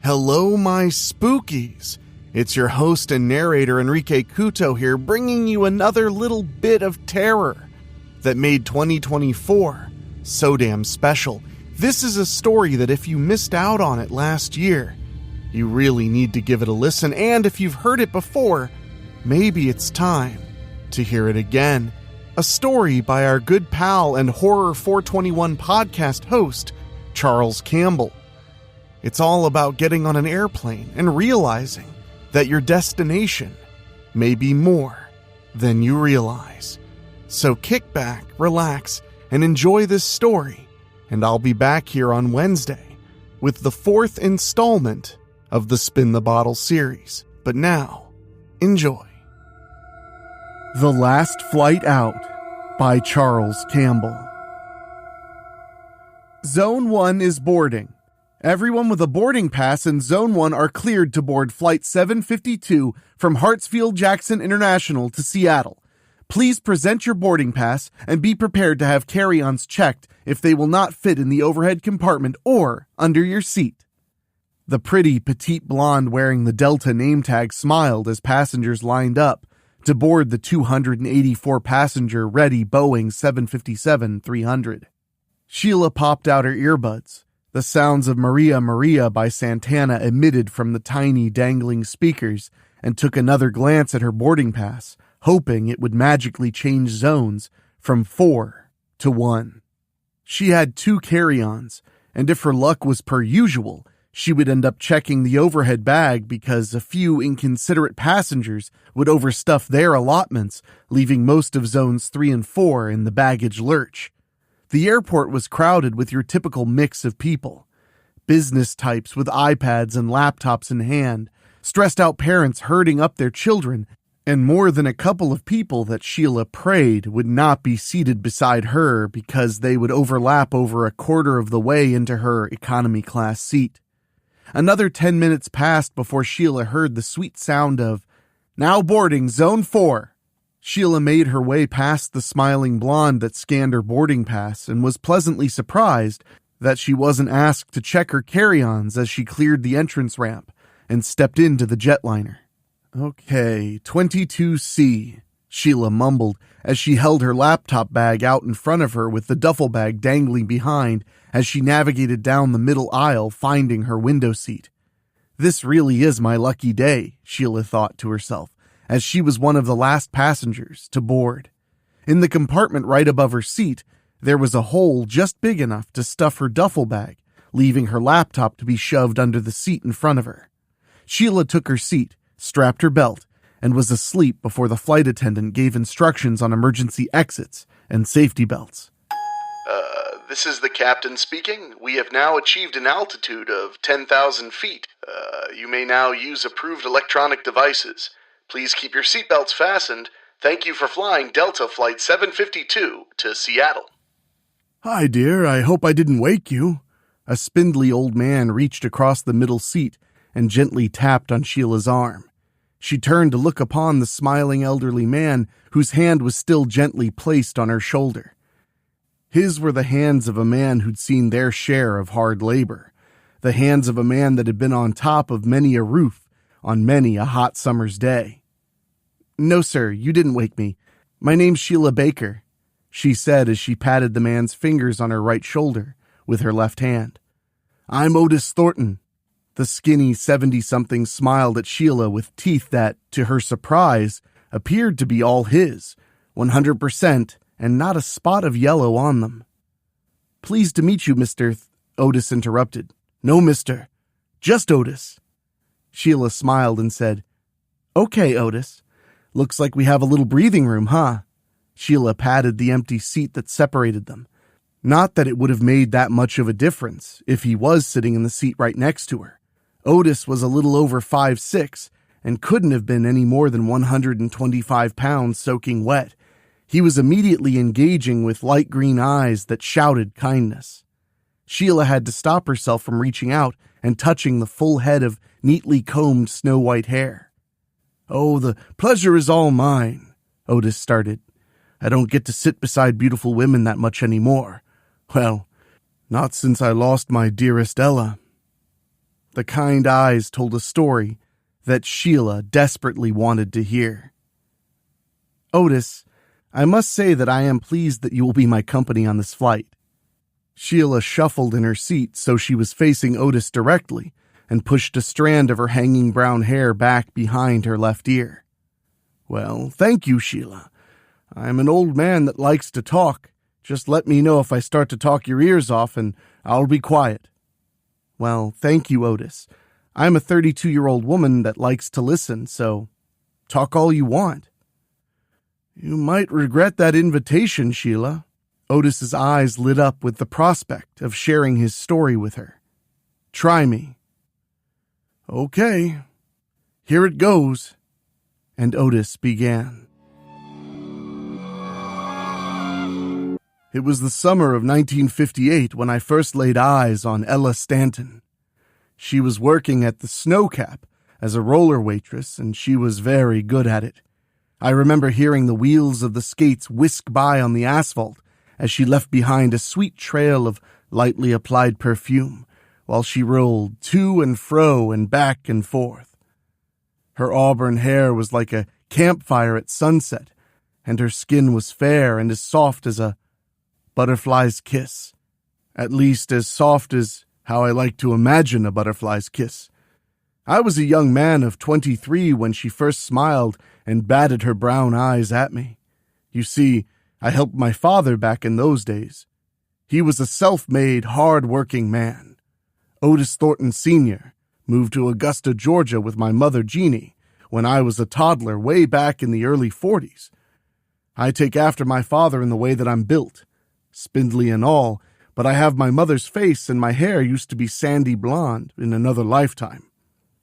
Hello, my spookies. It's your host and narrator, Henrique Couto here, bringing you another little bit of terror that made 2024 so damn special. This is a story that if you missed out on it last year, you really need to give it a listen, and if you've heard it before, maybe it's time to hear it again. A story by our good pal and Horror 421 podcast host, Charles Campbell. It's all about getting on an airplane and realizing that your destination may be more than you realize. So kick back, relax, and enjoy this story, and I'll be back here on Wednesday with the fourth installment of the Spin the Bottle series. But now, enjoy. The Last Flight Out by Charles Campbell. Zone 1 is boarding. Everyone with a boarding pass in Zone 1 are cleared to board Flight 752 from Hartsfield-Jackson International to Seattle. Please present your boarding pass and be prepared to have carry-ons checked if they will not fit in the overhead compartment or under your seat. The pretty, petite blonde wearing the Delta name tag smiled as passengers lined up to board the 284-passenger ready Boeing 757-300. Sheila popped out her earbuds. The sounds of Maria Maria by Santana emitted from the tiny dangling speakers, and took another glance at her boarding pass, hoping it would magically change zones from 4 to 1. She had 2 carry-ons, and if her luck was per usual, she would end up checking the overhead bag because a few inconsiderate passengers would overstuff their allotments, leaving most of zones 3 and 4 in the baggage lurch. The airport was crowded with your typical mix of people. Business types with iPads and laptops in hand, stressed out parents herding up their children, and more than a couple of people that Sheila prayed would not be seated beside her because they would overlap over a quarter of the way into her economy class seat. Another 10 minutes passed before Sheila heard the sweet sound of, "Now boarding Zone 4. Sheila made her way past the smiling blonde that scanned her boarding pass and was pleasantly surprised that she wasn't asked to check her carry-ons as she cleared the entrance ramp and stepped into the jetliner. "Okay, 22C, Sheila mumbled as she held her laptop bag out in front of her with the duffel bag dangling behind as she navigated down the middle aisle, finding her window seat. This really is my lucky day, Sheila thought to herself, as she was one of the last passengers to board. In the compartment right above her seat, there was a hole just big enough to stuff her duffel bag, leaving her laptop to be shoved under the seat in front of her. Sheila took her seat, strapped her belt, and was asleep before the flight attendant gave instructions on emergency exits and safety belts. This is the captain speaking. We have now achieved an altitude of 10,000 feet. You may now use approved electronic devices. Please keep your seatbelts fastened. Thank you for flying Delta Flight 752 to Seattle." "Hi, dear. I hope I didn't wake you." A spindly old man reached across the middle seat and gently tapped on Sheila's arm. She turned to look upon the smiling elderly man whose hand was still gently placed on her shoulder. His were the hands of a man who'd seen their share of hard labor, the hands of a man that had been on top of many a roof on many a hot summer's day. "No, sir, you didn't wake me. My name's Sheila Baker," she said as she patted the man's fingers on her right shoulder with her left hand. "I'm Otis Thornton." The skinny 70-something smiled at Sheila with teeth that, to her surprise, appeared to be all his, 100%, and not a spot of yellow on them. "Pleased to meet you, Mr. Otis interrupted. "No, mister. Just Otis." Sheila smiled and said, "Okay, Otis. Looks like we have a little breathing room, huh?" Sheila patted the empty seat that separated them. Not that it would have made that much of a difference if he was sitting in the seat right next to her. Otis was a little over 5'6", and couldn't have been any more than 125 pounds soaking wet. He was immediately engaging with light green eyes that shouted kindness. Sheila had to stop herself from reaching out and touching the full head of neatly combed snow-white hair. "Oh, the pleasure is all mine," Otis started. "I don't get to sit beside beautiful women that much anymore. Well, not since I lost my dearest Ella." The kind eyes told a story that Sheila desperately wanted to hear. Otis, I must say that I am pleased that you will be my company on this flight. Sheila shuffled in her seat so she was facing Otis directly and pushed a strand of her hanging brown hair back behind her left ear. Well, thank you, Sheila. I'm an old man that likes to talk. Just let me know if I start to talk your ears off and I'll be quiet. Well, thank you, Otis. I'm a 32-year-old woman that likes to listen, so talk all you want. You might regret that invitation, Sheila. Otis's eyes lit up with the prospect of sharing his story with her. Try me. Okay, here it goes. And Otis began. It was the summer of 1958 when I first laid eyes on Ella Stanton. She was working at the Snowcap as a roller waitress, and she was very good at it. I remember hearing the wheels of the skates whisk by on the asphalt as she left behind a sweet trail of lightly applied perfume while she rolled to and fro and back and forth. Her auburn hair was like a campfire at sunset, and her skin was fair and as soft as a butterfly's kiss. At least as soft as how I like to imagine a butterfly's kiss. I was a young man of 23 when she first smiled and batted her brown eyes at me. You see, I helped my father back in those days. He was a self-made, hard-working man. Otis Thornton Sr. moved to Augusta, Georgia with my mother, Jeannie, when I was a toddler way back in the early 40s. I take after my father in the way that I'm built, spindly and all, but I have my mother's face and my hair used to be sandy blonde in another lifetime.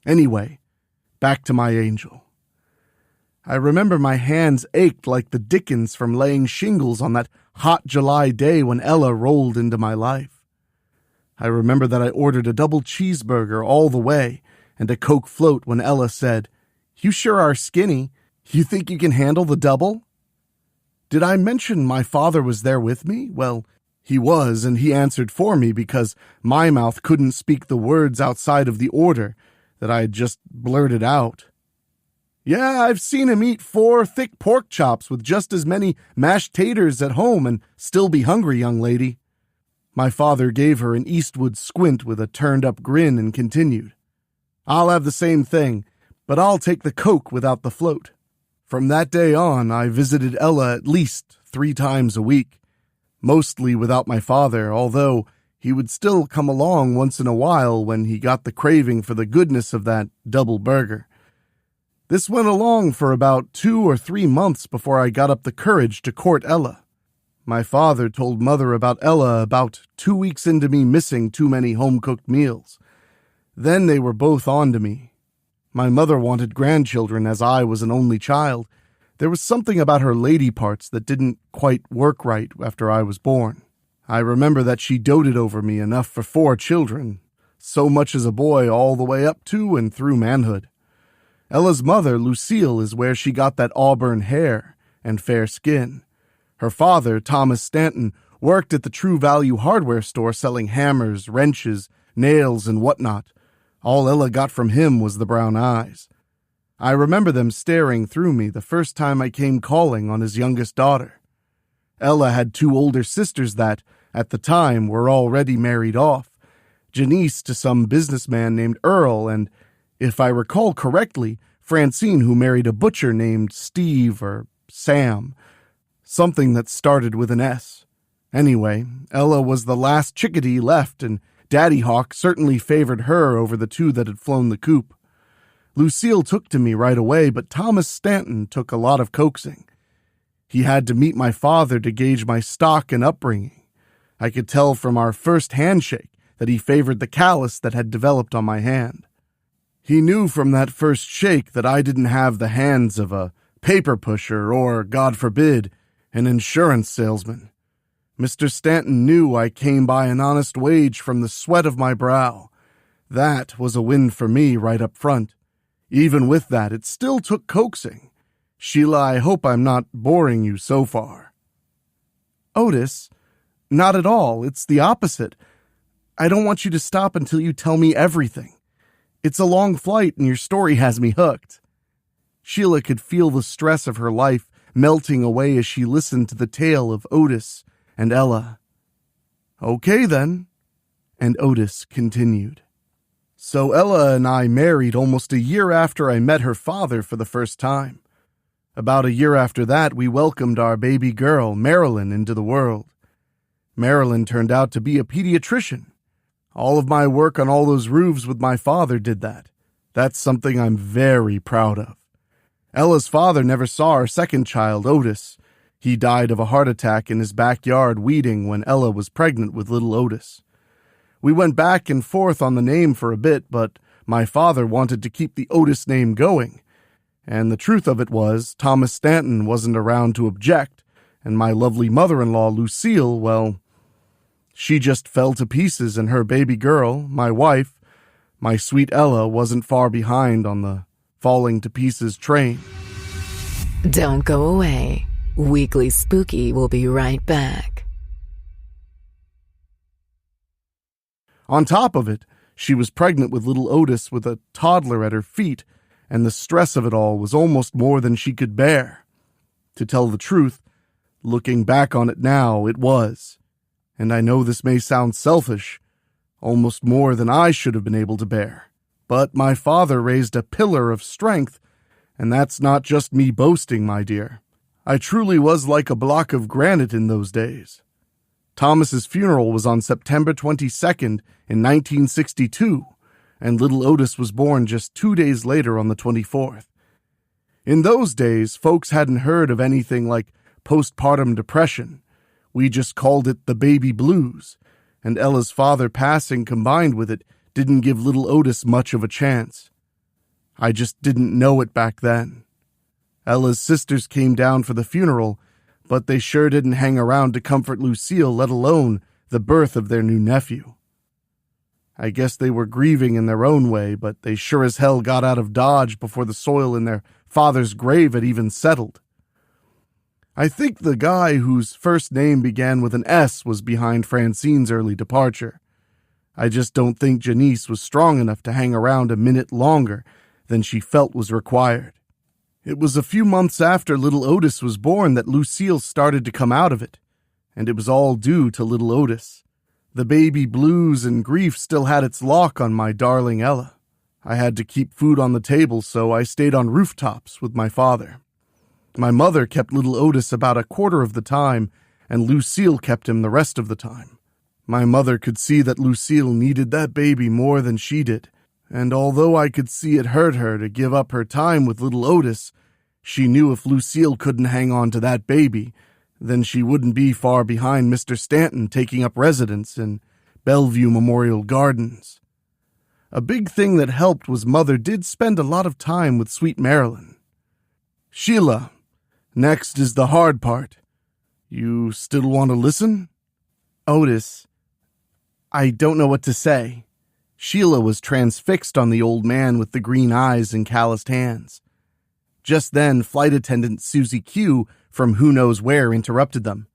Anyway, back to my angel. I remember my hands ached like the dickens from laying shingles on that hot July day when Ella rolled into my life. I remember that I ordered a double cheeseburger all the way and a Coke float when Ella said, "You sure are skinny. You think you can handle the double?" Did I mention my father was there with me? Well, he was, and he answered for me because my mouth couldn't speak the words outside of the order that I had just blurted out. Yeah, I've seen him eat 4 thick pork chops with just as many mashed taters at home and still be hungry, young lady. My father gave her an Eastwood squint with a turned-up grin and continued. I'll have the same thing, but I'll take the Coke without the float. From that day on, I visited Ella at least 3 times a week, mostly without my father, although he would still come along once in a while when he got the craving for the goodness of that double burger. This went along for about 2 or 3 months before I got up the courage to court Ella. My father told Mother about Ella about 2 weeks into me missing too many home-cooked meals. Then they were both on to me. My mother wanted grandchildren as I was an only child. There was something about her lady parts that didn't quite work right after I was born. I remember that she doted over me enough for 4 children, so much as a boy all the way up to and through manhood. Ella's mother, Lucille, is where she got that auburn hair and fair skin. Her father, Thomas Stanton, worked at the True Value hardware store selling hammers, wrenches, nails, and whatnot. All Ella got from him was the brown eyes. I remember them staring through me the first time I came calling on his youngest daughter. Ella had 2 older sisters that, at the time, were already married off. Janice to some businessman named Earl, and, if I recall correctly, Francine who married a butcher named Steve or Sam. Something that started with an S. Anyway, Ella was the last chickadee left, and Daddy Hawk certainly favored her over the 2 that had flown the coop. Lucille took to me right away, but Thomas Stanton took a lot of coaxing. He had to meet my father to gauge my stock and upbringing. I could tell from our first handshake that he favored the callus that had developed on my hand. He knew from that first shake that I didn't have the hands of a paper pusher or, God forbid, an insurance salesman. Mr. Stanton knew I came by an honest wage from the sweat of my brow. That was a win for me right up front. Even with that, it still took coaxing. Sheila, I hope I'm not boring you so far. Otis, not at all. It's the opposite. I don't want you to stop until you tell me everything. It's a long flight and your story has me hooked." Sheila could feel the stress of her life melting away as she listened to the tale of Otis and Ella. "Okay then," and Otis continued. "So Ella and I married almost a year after I met her father for the first time. About a year after that, we welcomed our baby girl, Marilyn, into the world. Marilyn turned out to be a pediatrician. All of my work on all those roofs with my father did that. That's something I'm very proud of. Ella's father never saw our second child, Otis. He died of a heart attack in his backyard weeding when Ella was pregnant with little Otis. We went back and forth on the name for a bit, but my father wanted to keep the Otis name going. And the truth of it was, Thomas Stanton wasn't around to object, and my lovely mother-in-law, Lucille, well, she just fell to pieces, and her baby girl, my wife, my sweet Ella, wasn't far behind on the falling to pieces train. Don't go away. Weekly Spooky will be right back. On top of it, she was pregnant with little Otis with a toddler at her feet, and the stress of it all was almost more than she could bear. To tell the truth, looking back on it now, it was. And I know this may sound selfish, almost more than I should have been able to bear. But my father raised a pillar of strength, and that's not just me boasting, my dear. I truly was like a block of granite in those days. Thomas's funeral was on September 22nd in 1962, and little Otis was born just 2 days later on the 24th. In those days, folks hadn't heard of anything like postpartum depression. We just called it the baby blues, and Ella's father passing combined with it didn't give little Otis much of a chance. I just didn't know it back then. Ella's sisters came down for the funeral, but they sure didn't hang around to comfort Lucille, let alone the birth of their new nephew. I guess they were grieving in their own way, but they sure as hell got out of Dodge before the soil in their father's grave had even settled. I think the guy whose first name began with an S was behind Francine's early departure. I just don't think Janice was strong enough to hang around a minute longer than she felt was required. It was a few months after little Otis was born that Lucille started to come out of it, and it was all due to little Otis. The baby blues and grief still had its lock on my darling Ella. I had to keep food on the table, so I stayed on rooftops with my father. My mother kept little Otis about a quarter of the time, and Lucille kept him the rest of the time. My mother could see that Lucille needed that baby more than she did, and although I could see it hurt her to give up her time with little Otis, she knew if Lucille couldn't hang on to that baby, then she wouldn't be far behind Mr. Stanton taking up residence in Bellevue Memorial Gardens. A big thing that helped was Mother did spend a lot of time with sweet Marilyn. "Sheila, next is the hard part. You still want to listen?" "Otis, I don't know what to say." Sheila was transfixed on the old man with the green eyes and calloused hands. Just then, flight attendant Susie Q from who knows where interrupted them.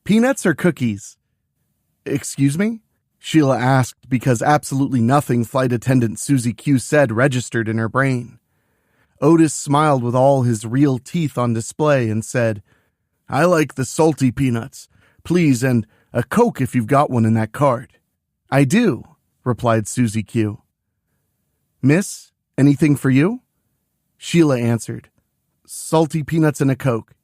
"Peanuts or cookies?" "Excuse me?" Sheila asked because absolutely nothing flight attendant Susie Q said registered in her brain. Otis smiled with all his real teeth on display and said, "I like the salty peanuts, please, and a Coke if you've got one in that cart." "I do," replied Susie Q. "Miss, anything for you?" Sheila answered, "Salty peanuts and a Coke."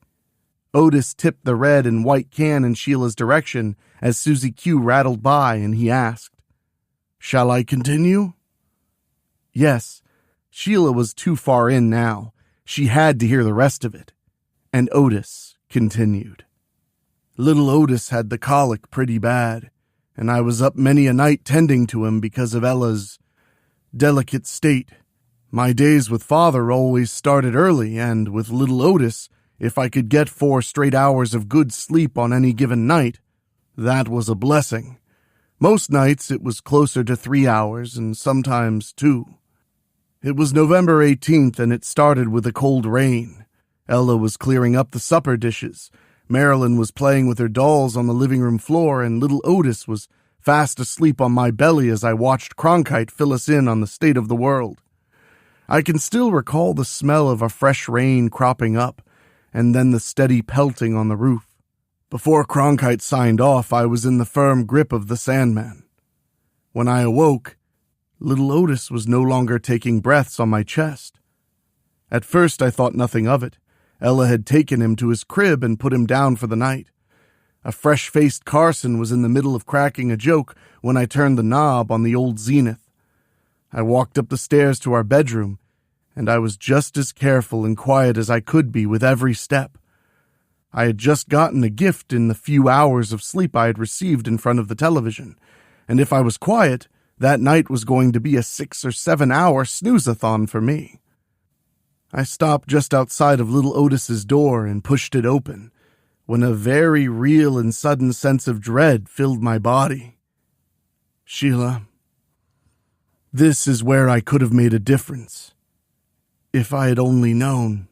Otis tipped the red and white can in Sheila's direction as Susie Q rattled by, and he asked, "Shall I continue?" Yes, Sheila was too far in now. She had to hear the rest of it. And Otis continued. "Little Otis had the colic pretty bad, and I was up many a night tending to him because of Ella's delicate state. My days with father always started early, and with little Otis, if I could get 4 straight hours of good sleep on any given night, that was a blessing. Most nights it was closer to 3 hours, and sometimes 2. It was November 18th, and it started with a cold rain. Ella was clearing up the supper dishes. Marilyn was playing with her dolls on the living room floor, and little Otis was fast asleep on my belly as I watched Cronkite fill us in on the state of the world. I can still recall the smell of a fresh rain cropping up, and then the steady pelting on the roof. Before Cronkite signed off, I was in the firm grip of the Sandman. When I awoke, little Otis was no longer taking breaths on my chest. At first I thought nothing of it. Ella had taken him to his crib and put him down for the night. A fresh-faced Carson was in the middle of cracking a joke when I turned the knob on the old Zenith. I walked up the stairs to our bedroom, and I was just as careful and quiet as I could be with every step. I had just gotten a gift in the few hours of sleep I had received in front of the television, and if I was quiet, that night was going to be a 6 or 7 hour snooze-a-thon for me. I stopped just outside of little Otis's door and pushed it open, when a very real and sudden sense of dread filled my body. Sheila, this is where I could have made a difference. If I had only known.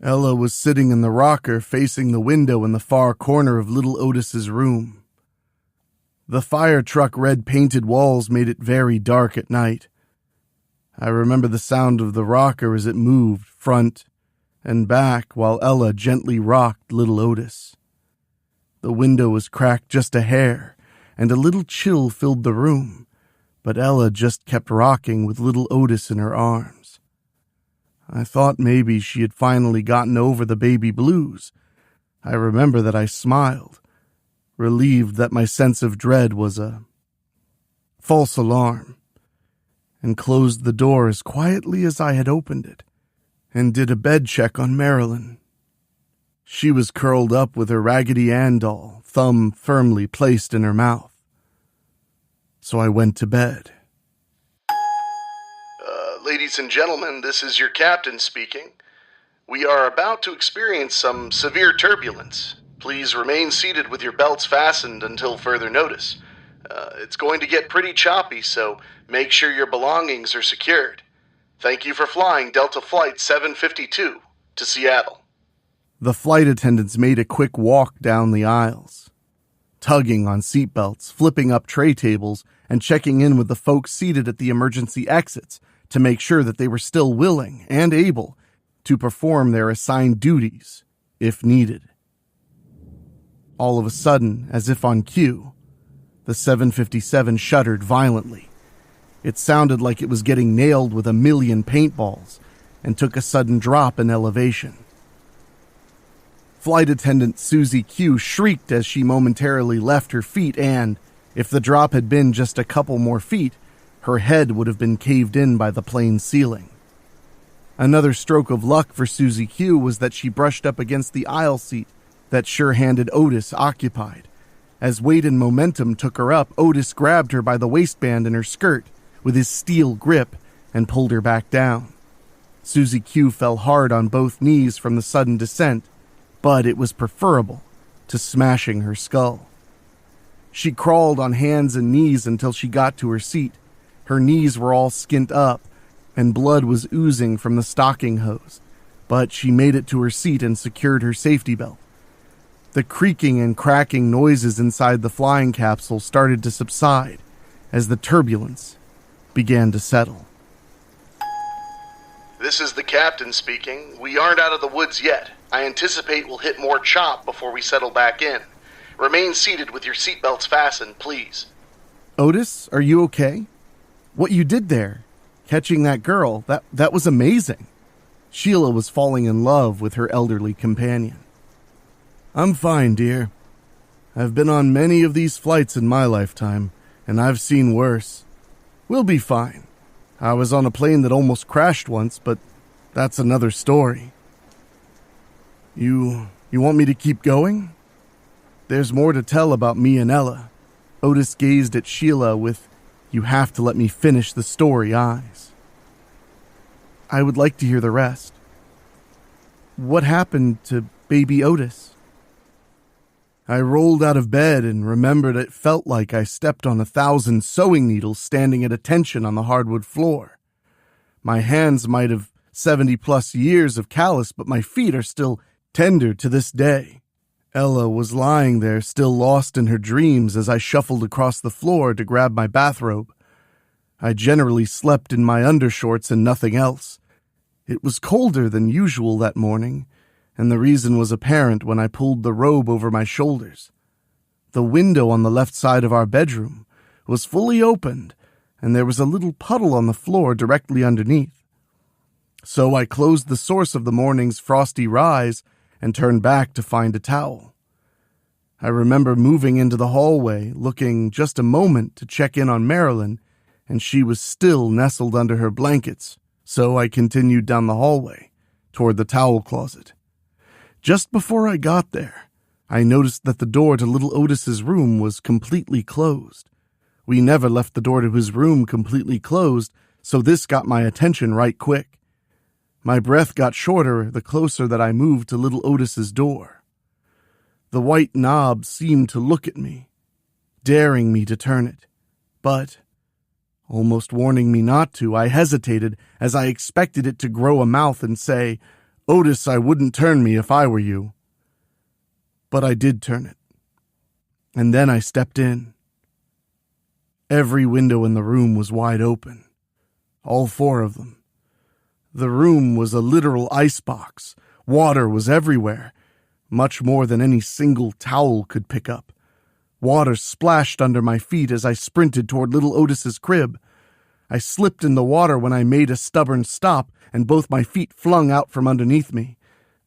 Ella was sitting in the rocker facing the window in the far corner of little Otis's room. The fire truck red-painted walls made it very dark at night. I remember the sound of the rocker as it moved front and back while Ella gently rocked little Otis. The window was cracked just a hair, and a little chill filled the room, but Ella just kept rocking with little Otis in her arms. I thought maybe she had finally gotten over the baby blues. I remember that I smiled, relieved that my sense of dread was a false alarm, and closed the door as quietly as I had opened it, and did a bed check on Marilyn. She was curled up with her Raggedy Ann doll, thumb firmly placed in her mouth. So I went to bed. Ladies and gentlemen, this is your captain speaking. We are about to experience some severe turbulence. Please remain seated with your belts fastened until further notice. It's going to get pretty choppy, so make sure your belongings are secured. Thank you for flying Delta Flight 752 to Seattle. The flight attendants made a quick walk down the aisles, tugging on seatbelts, flipping up tray tables, and checking in with the folks seated at the emergency exits to make sure that they were still willing and able to perform their assigned duties if needed. All of a sudden, as if on cue, the 757 shuddered violently. It sounded like it was getting nailed with 1,000,000 paintballs and took a sudden drop in elevation. Flight attendant Susie Q shrieked as she momentarily left her feet and, if the drop had been just a couple more feet, her head would have been caved in by the plane's ceiling. Another stroke of luck for Susie Q was that she brushed up against the aisle seat that sure-handed Otis occupied. As weight and momentum took her up, Otis grabbed her by the waistband in her skirt with his steel grip and pulled her back down. Susie Q fell hard on both knees from the sudden descent, but it was preferable to smashing her skull. She crawled on hands and knees until she got to her seat. Her knees were all skint up, and blood was oozing from the stocking hose, but she made it to her seat and secured her safety belt. The creaking and cracking noises inside the flying capsule started to subside as the turbulence began to settle. This is the captain speaking. We aren't out of the woods yet. I anticipate we'll hit more chop before we settle back in. Remain seated with your seatbelts fastened, please. Otis, are you okay? What you did there, catching that girl, that was amazing. Sheila was falling in love with her elderly companion. I'm fine, dear. I've been on many of these flights in my lifetime, and I've seen worse. We'll be fine. I was on a plane that almost crashed once, but that's another story. You want me to keep going? There's more to tell about me and Ella. Otis gazed at Sheila with, "You have to let me finish the story" eyes. I would like to hear the rest. What happened to baby Otis? I rolled out of bed and remembered it felt like I stepped on 1,000 sewing needles standing at attention on the hardwood floor. My hands might have 70-plus years of callus, but my feet are still tender to this day. Ella was lying there, still lost in her dreams as I shuffled across the floor to grab my bathrobe. I generally slept in my undershorts and nothing else. It was colder than usual that morning, and the reason was apparent when I pulled the robe over my shoulders. The window on the left side of our bedroom was fully opened, and there was a little puddle on the floor directly underneath. So I closed the source of the morning's frosty rise and turned back to find a towel. I remember moving into the hallway, looking just a moment to check in on Marilyn, and she was still nestled under her blankets, so I continued down the hallway, toward the towel closet. Just before I got there, I noticed that the door to little Otis's room was completely closed. We never left the door to his room completely closed, so this got my attention right quick. My breath got shorter the closer that I moved to little Otis's door. The white knob seemed to look at me, daring me to turn it, but, almost warning me not to, I hesitated as I expected it to grow a mouth and say, "Otis, I wouldn't turn me if I were you." But I did turn it, and then I stepped in. Every window in the room was wide open, all 4 of them. The room was a literal icebox. Water was everywhere, much more than any single towel could pick up. Water splashed under my feet as I sprinted toward little Otis's crib. I slipped in the water when I made a stubborn stop, and both my feet flung out from underneath me.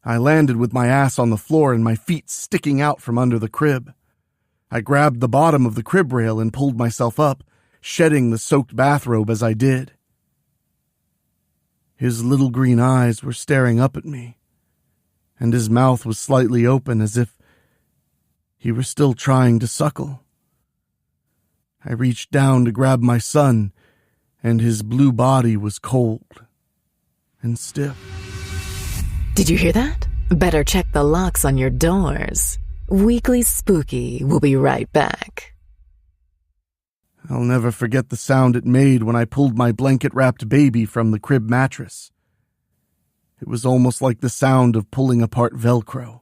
I landed with my ass on the floor and my feet sticking out from under the crib. I grabbed the bottom of the crib rail and pulled myself up, shedding the soaked bathrobe as I did. His little green eyes were staring up at me, and his mouth was slightly open as if he were still trying to suckle. I reached down to grab my son, and his blue body was cold and stiff. Did you hear that? Better check the locks on your doors. Weekly Spooky will be right back. I'll never forget the sound it made when I pulled my blanket-wrapped baby from the crib mattress. It was almost like the sound of pulling apart Velcro.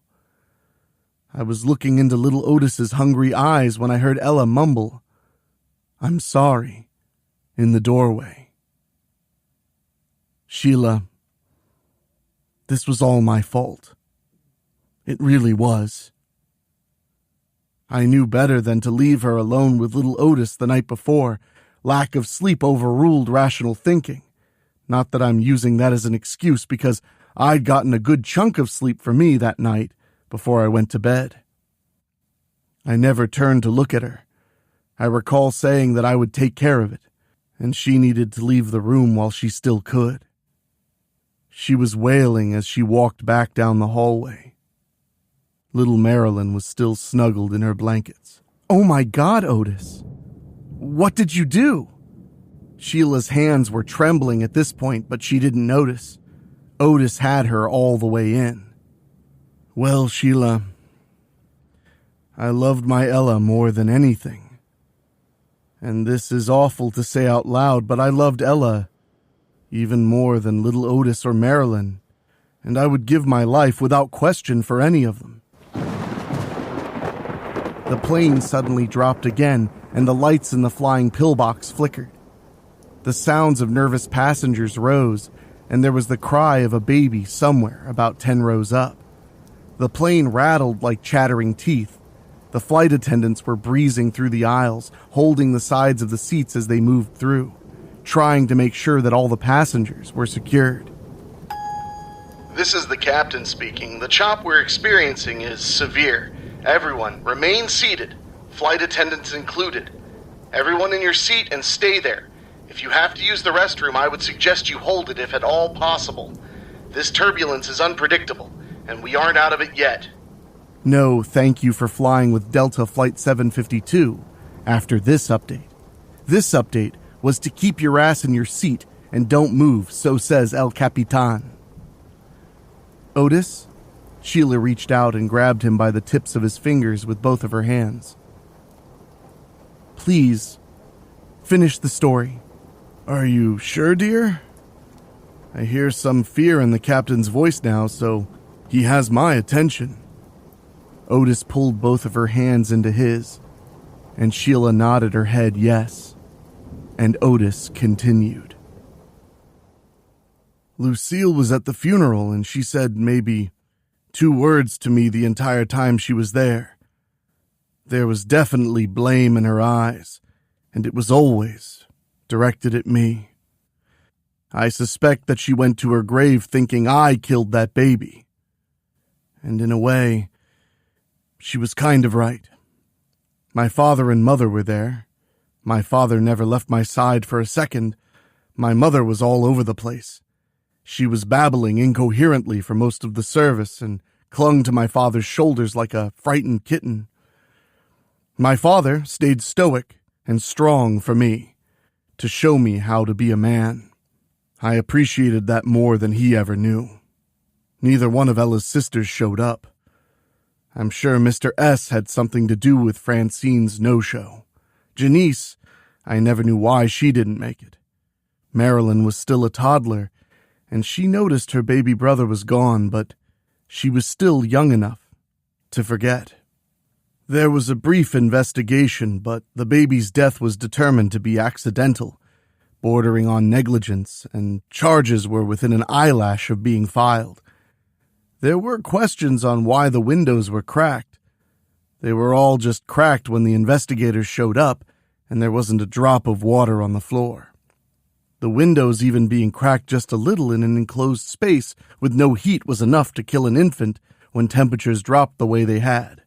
I was looking into little Otis's hungry eyes when I heard Ella mumble, "I'm sorry," in the doorway. "Sheila, this was all my fault. It really was. I knew better than to leave her alone with little Otis the night before. Lack of sleep overruled rational thinking. Not that I'm using that as an excuse, because I'd gotten a good chunk of sleep for me that night before I went to bed. I never turned to look at her. I recall saying that I would take care of it, and she needed to leave the room while she still could. She was wailing as she walked back down the hallway. Little Marilyn was still snuggled in her blankets. "Oh my God, Otis! What did you do?" Sheila's hands were trembling at this point, but she didn't notice. Otis had her all the way in. "Well, Sheila, I loved my Ella more than anything. And this is awful to say out loud, but I loved Ella even more than little Otis or Marilyn, and I would give my life without question for any of them." The plane suddenly dropped again, and the lights in the flying pillbox flickered. The sounds of nervous passengers rose, and there was the cry of a baby somewhere about 10 rows up. The plane rattled like chattering teeth. The flight attendants were breezing through the aisles, holding the sides of the seats as they moved through, trying to make sure that all the passengers were secured. This is the captain speaking. The chop we're experiencing is severe. Everyone, remain seated, flight attendants included. Everyone in your seat and stay there. If you have to use the restroom, I would suggest you hold it if at all possible. This turbulence is unpredictable, and we aren't out of it yet. No, thank you for flying with Delta Flight 752 after this update. This update was to keep your ass in your seat and don't move, so says El Capitan. Otis? Sheila reached out and grabbed him by the tips of his fingers with both of her hands. "Please, finish the story." "Are you sure, dear? I hear some fear in the captain's voice now, so he has my attention." Otis pulled both of her hands into his, and Sheila nodded her head yes, and Otis continued. Lucille was at the funeral, and she said maybe 2 words to me the entire time she was there. There was definitely blame in her eyes, and it was always directed at me. I suspect that she went to her grave thinking I killed that baby. And in a way, she was kind of right. My father and mother were there. My father never left my side for a second. My mother was all over the place. She was babbling incoherently for most of the service and clung to my father's shoulders like a frightened kitten. My father stayed stoic and strong for me, to show me how to be a man. I appreciated that more than he ever knew. Neither one of Ella's sisters showed up. I'm sure Mr. S. had something to do with Francine's no-show. Janice, I never knew why she didn't make it. Marilyn was still a toddler, and she noticed her baby brother was gone, but she was still young enough to forget. There was a brief investigation, but the baby's death was determined to be accidental, bordering on negligence, and charges were within an eyelash of being filed. There were questions on why the windows were cracked. They were all just cracked when the investigators showed up, and there wasn't a drop of water on the floor. The windows even being cracked just a little in an enclosed space with no heat was enough to kill an infant when temperatures dropped the way they had.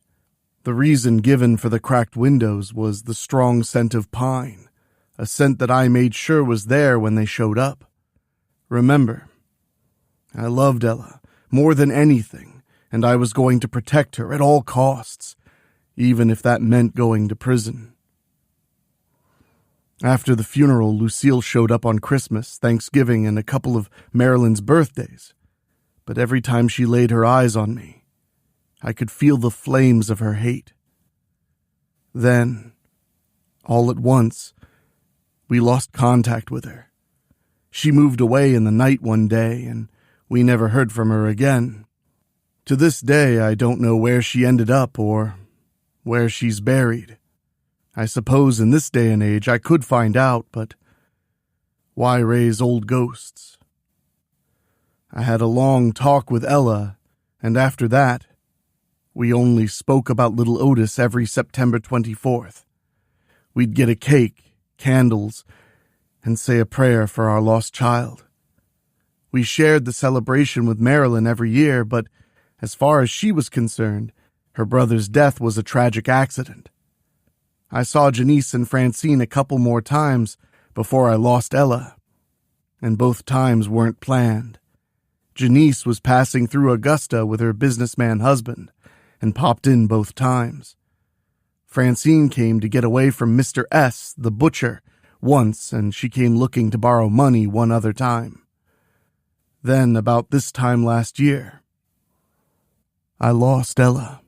The reason given for the cracked windows was the strong scent of pine, a scent that I made sure was there when they showed up. Remember, I loved Ella more than anything, and I was going to protect her at all costs, even if that meant going to prison. After the funeral, Lucille showed up on Christmas, Thanksgiving, and a couple of Marilyn's birthdays, but every time she laid her eyes on me, I could feel the flames of her hate. Then, all at once, we lost contact with her. She moved away in the night one day, and we never heard from her again. To this day, I don't know where she ended up or where she's buried. I suppose in this day and age I could find out, but why raise old ghosts? I had a long talk with Ella, and after that, we only spoke about little Otis every September 24th. We'd get a cake, candles, and say a prayer for our lost child. We shared the celebration with Marilyn every year, but as far as she was concerned, her brother's death was a tragic accident. I saw Janice and Francine a couple more times before I lost Ella, and both times weren't planned. Janice was passing through Augusta with her businessman husband, and popped in both times. Francine came to get away from Mr. S., the butcher, once, and she came looking to borrow money one other time. Then, about this time last year, I lost Ella.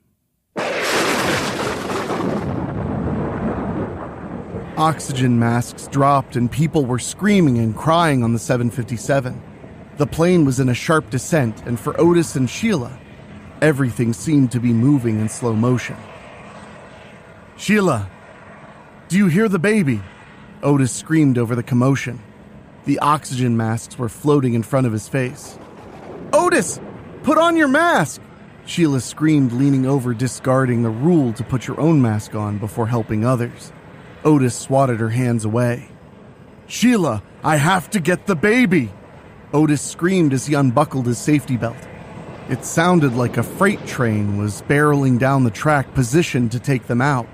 Oxygen masks dropped and people were screaming and crying on the 757. The plane was in a sharp descent, and for Otis and Sheila, everything seemed to be moving in slow motion. "Sheila, do you hear the baby?" Otis screamed over the commotion. The oxygen masks were floating in front of his face. "Otis, put on your mask!" Sheila screamed, leaning over, discarding the rule to put your own mask on before helping others. Otis swatted her hands away. "Sheila, I have to get the baby!" Otis screamed as he unbuckled his safety belt. It sounded like a freight train was barreling down the track, positioned to take them out.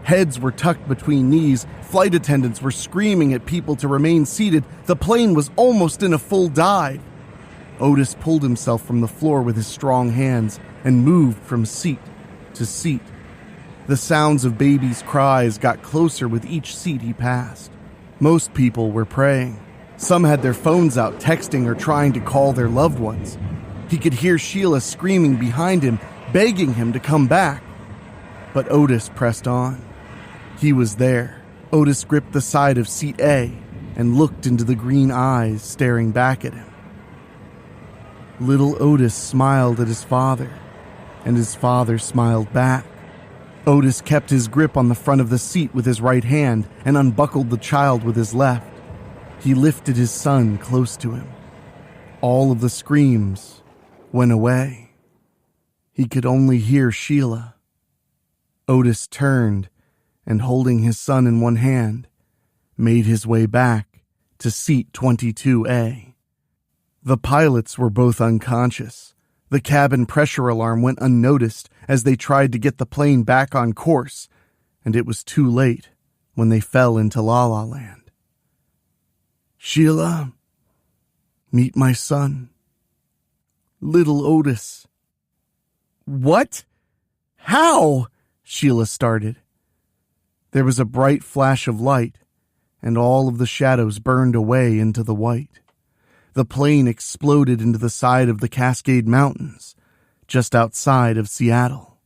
Heads were tucked between knees, flight attendants were screaming at people to remain seated. The plane was almost in a full dive. Otis pulled himself from the floor with his strong hands and moved from seat to seat. The sounds of babies' cries got closer with each seat he passed. Most people were praying. Some had their phones out, texting or trying to call their loved ones. He could hear Sheila screaming behind him, begging him to come back. But Otis pressed on. He was there. Otis gripped the side of seat A and looked into the green eyes staring back at him. Little Otis smiled at his father, and his father smiled back. Otis kept his grip on the front of the seat with his right hand and unbuckled the child with his left. He lifted his son close to him. All of the screams went away. He could only hear Sheila. Otis turned and, holding his son in one hand, made his way back to seat 22A. The pilots were both unconscious. The cabin pressure alarm went unnoticed as they tried to get the plane back on course, and it was too late when they fell into La La Land. Sheila, meet my son. Little Otis. What? How? Sheila started. There was a bright flash of light, and all of the shadows burned away into the white. The plane exploded into the side of the Cascade Mountains, just outside of Seattle.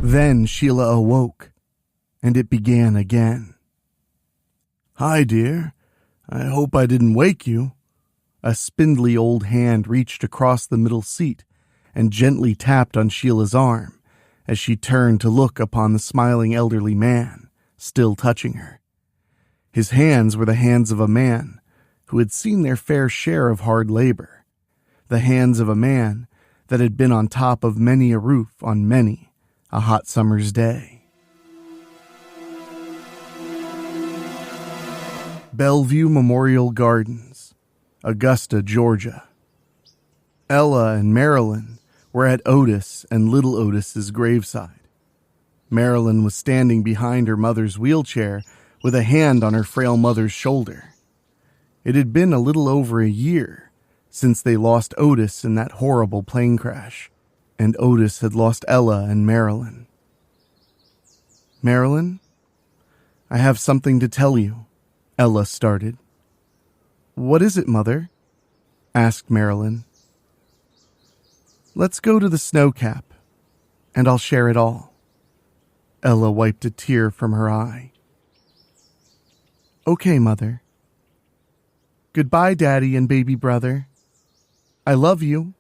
Then Sheila awoke, and it began again. Hi, dear. I hope I didn't wake you. A spindly old hand reached across the middle seat and gently tapped on Sheila's arm as she turned to look upon the smiling elderly man, still touching her. His hands were the hands of a man who had seen their fair share of hard labor, the hands of a man that had been on top of many a roof on many a hot summer's day. Bellevue Memorial Gardens, Augusta, Georgia. Ella and Marilyn were at Otis and little Otis's graveside. Marilyn was standing behind her mother's wheelchair with a hand on her frail mother's shoulder. It had been a little over a year since they lost Otis in that horrible plane crash, and Otis had lost Ella and Marilyn. Marilyn, I have something to tell you, Ella started. What is it, Mother? Asked Marilyn. Let's go to the snow cap, and I'll share it all. Ella wiped a tear from her eye. Okay, Mother. Goodbye, Daddy and baby brother. I love you.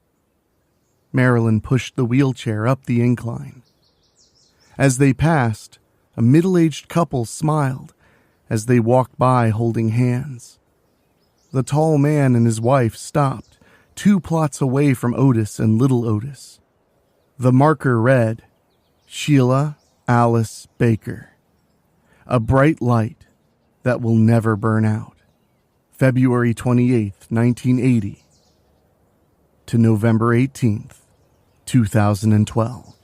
Marilyn pushed the wheelchair up the incline. As they passed, a middle-aged couple smiled as they walked by holding hands. The tall man and his wife stopped 2 plots away from Otis and little Otis. The marker read, Sheila Alice Baker. A bright light that will never burn out. February 28th, 1980 to November 18th, 2012.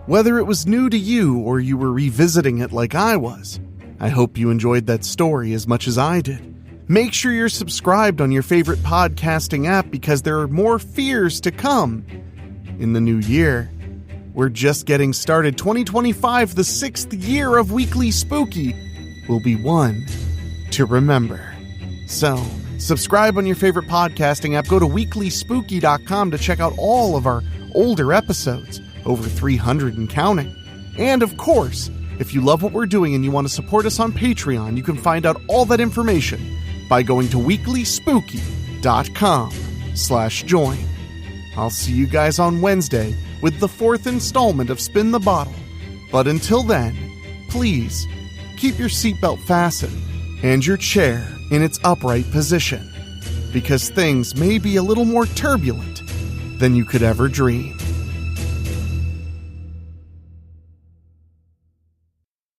Whether it was new to you or you were revisiting it like I was, I hope you enjoyed that story as much as I did. Make sure you're subscribed on your favorite podcasting app because there are more fears to come in the new year. We're just getting started. 2025, the 6th year of Weekly Spooky, will be one to remember. So, subscribe on your favorite podcasting app. Go to weeklyspooky.com to check out all of our older episodes, over 300 and counting. And of course, if you love what we're doing and you want to support us on Patreon, you can find out all that information by going to weeklyspooky.com/join. I'll see you guys on Wednesday with the 4th installment of Spin the Bottle. But until then, please keep your seatbelt fastened and your chair in its upright position, because things may be a little more turbulent than you could ever dream.